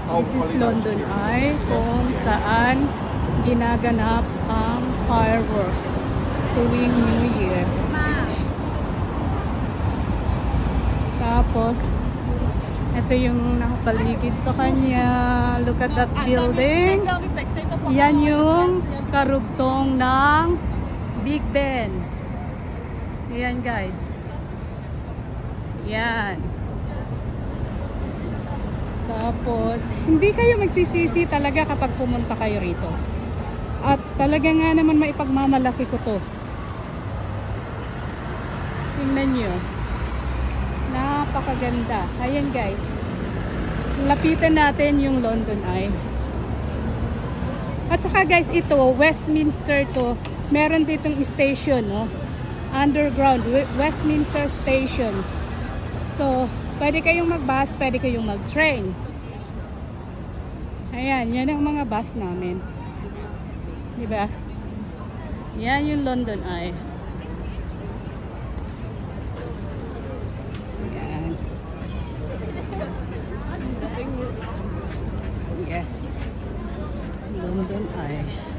This is London Eye, kung saan ginaganap ang fireworks tuwing New Year. Tapos, ito yung nakapaligid sa kanya. Look at that building. Yan yung karugtong ng Big Ben. Yan guys. Yan. Tapos, hindi kayo magsisisi talaga kapag pumunta kayo rito. At talaga nga naman maipagmamalaki ko to. Tingnan nyo. Napakaganda. Ayan guys. Lapitan natin yung London Eye. At saka guys, ito, Westminster to. Meron ditong station, no? Underground, Westminster Station. So, pwede kayong mag-bus, pwede kayong mag-train. Ayan, yan ang mga bus namin. Diba? Yan yung London Eye. Ayan. Yes. London Eye.